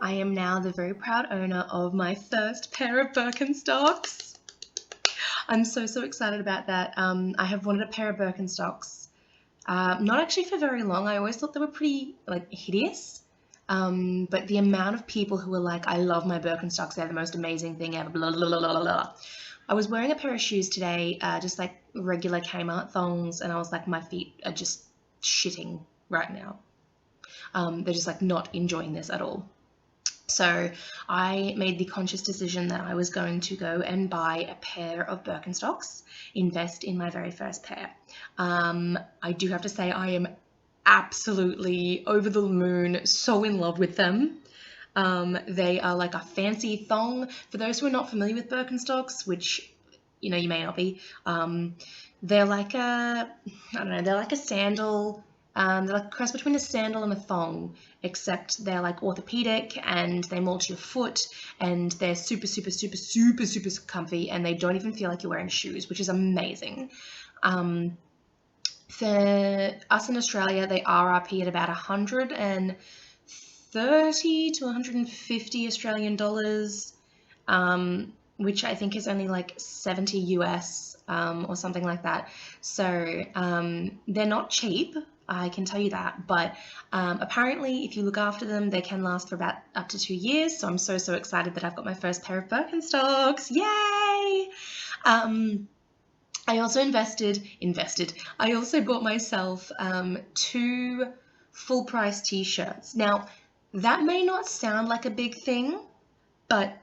I am now the very proud owner of my first pair of Birkenstocks. I'm so excited about that. I have wanted a pair of Birkenstocks, not actually for very long. I always thought they were pretty hideous. But the amount of people who were like, I love my Birkenstocks, they're the most amazing thing ever, blah, blah, blah, blah, blah. I was wearing a pair of shoes today, just like regular Kmart thongs, and I was like, my feet are just shitting right now. They're just like not enjoying this at all. So I made the conscious decision that I was going to go and buy a pair of Birkenstocks, invest in my very first pair. I do have to say I am absolutely over the moon, so in love with them. They are like a fancy thong. For those who are not familiar with Birkenstocks, which you may not be, they're like a, I don't know, they're like a sandal. They're like a cross between a sandal and a thong, except they're like orthopedic and they mold to your foot, and they're super comfy, and they don't even feel like you're wearing shoes, which is amazing. For us in Australia, they RRP at about 130 to 150 Australian dollars, which I think is only like 70 US or something like that. So they're not cheap, I can tell you that, but apparently if you look after them, they can last for about up to 2 years. So I'm so excited that I've got my first pair of Birkenstocks. Yay! I also invested. I also bought myself 2 full price t-shirts. Now, that may not sound like a big thing, but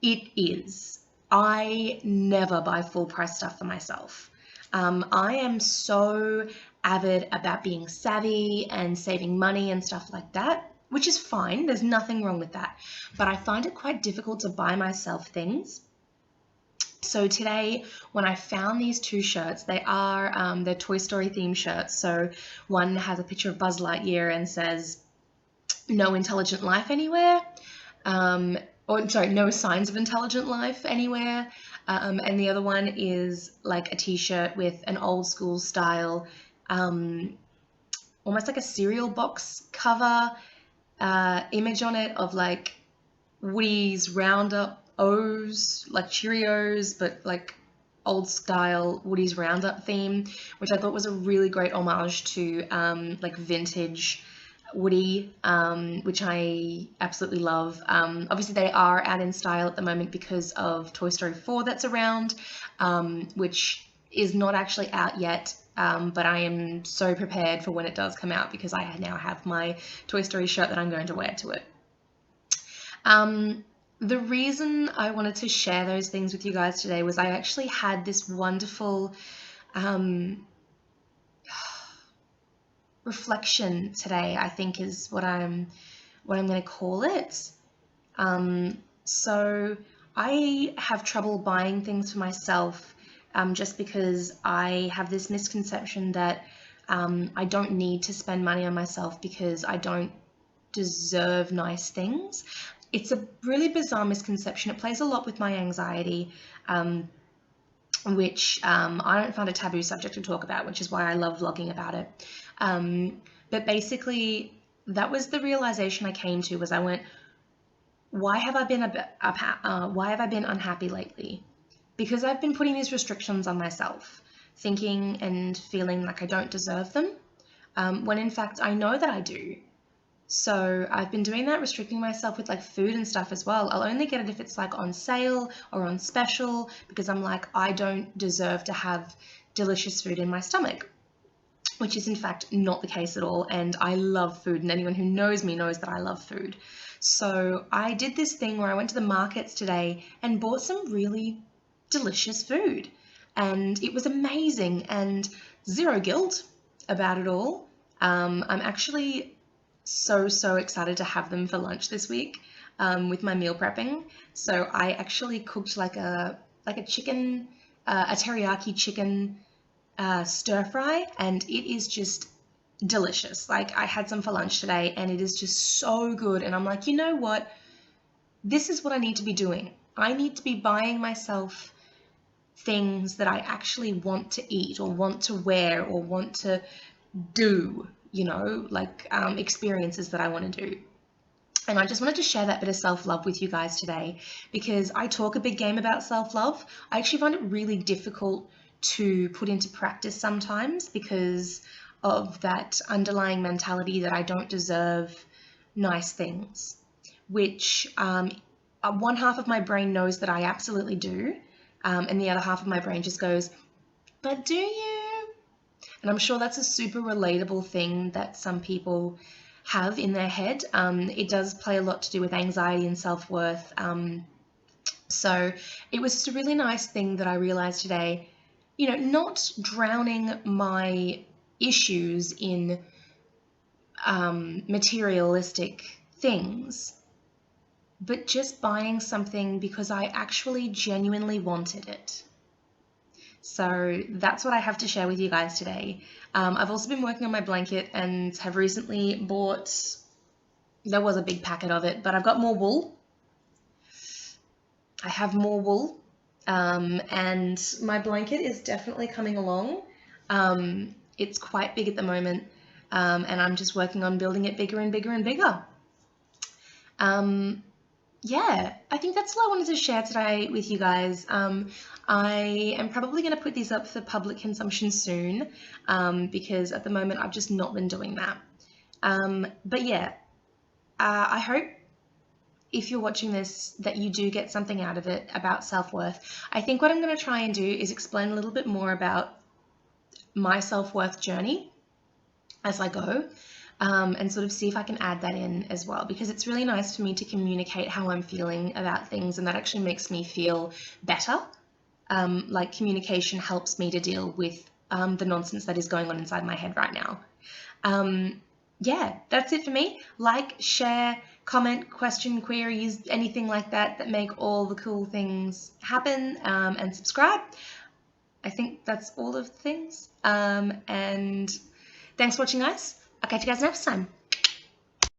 it is. I never buy full price stuff for myself. I am so avid about being savvy and saving money and stuff like that, which is fine. There's nothing wrong with that. But I find it quite difficult to buy myself things. So today, when I found these 2 shirts, they're Toy Story themed shirts. So one has a picture of Buzz Lightyear and says, "No intelligent life anywhere," no signs of intelligent life anywhere. And the other one is like a t-shirt with an old school style, almost like a cereal box cover image on it of like Woody's Roundup O's, like Cheerios, but like old style Woody's Roundup theme, which I thought was a really great homage to like vintage Woody, which I absolutely love. Obviously they are out in style at the moment because of Toy Story 4 that's around, which is not actually out yet, but I am so prepared for when it does come out because I now have my Toy Story shirt that I'm going to wear to it. The reason I wanted to share those things with you guys today was I actually had this wonderful reflection today, I think is what I'm going to call it. So I have trouble buying things for myself just because I have this misconception that I don't need to spend money on myself because I don't deserve nice things. It's a really bizarre misconception. It plays a lot with my anxiety, which I don't find a taboo subject to talk about, which is why I love vlogging about it. But basically, that was the realization I came to. Was I went, why have I been unhappy lately? Because I've been putting these restrictions on myself, thinking and feeling like I don't deserve them, when in fact I know that I do. So I've been doing that, restricting myself with like food and stuff as well. I'll only get it if it's like on sale or on special, because I'm like, I don't deserve to have delicious food in my stomach, which is in fact not the case at all. And I love food, and anyone who knows me knows that I love food. So I did this thing where I went to the markets today and bought some really delicious food, and it was amazing and zero guilt about it all. I'm actually so excited to have them for lunch this week with my meal prepping. So I actually cooked like a chicken, a teriyaki chicken stir fry, and it is just delicious. Like, I had some for lunch today and it is just so good, and I'm like, you know what? This is what I need to be doing. I need to be buying myself things that I actually want to eat or want to wear or want to do, like experiences that I want to do. And I just wanted to share that bit of self-love with you guys today, because I talk a big game about self-love. I actually find it really difficult to put into practice sometimes because of that underlying mentality that I don't deserve nice things, which one half of my brain knows that I absolutely do, and the other half of my brain just goes, but do you? And I'm sure that's a super relatable thing that some people have in their head. It does play a lot to do with anxiety and self-worth. So it was just a really nice thing that I realized today, not drowning my issues in materialistic things, but just buying something because I actually genuinely wanted it. So that's what I have to share with you guys today. I've also been working on my blanket and have recently bought, there was a big packet of it, but I've got more wool. I have more wool, and my blanket is definitely coming along. It's quite big at the moment, and I'm just working on building it bigger and bigger and bigger. Yeah, I think that's all I wanted to share today with you guys. I am probably going to put these up for public consumption soon, because at the moment I've just not been doing that. But yeah, I hope if you're watching this that you do get something out of it about self-worth. I think what I'm going to try and do is explain a little bit more about my self-worth journey as I go. And sort of see if I can add that in as well, because it's really nice for me to communicate how I'm feeling about things, and that actually makes me feel better. Like communication helps me to deal with the nonsense that is going on inside my head right now. Yeah, that's it for me. Like, share, comment, question, queries, anything like that that make all the cool things happen, and subscribe. I think that's all of the things. And thanks for watching, guys. I'll catch you guys next time.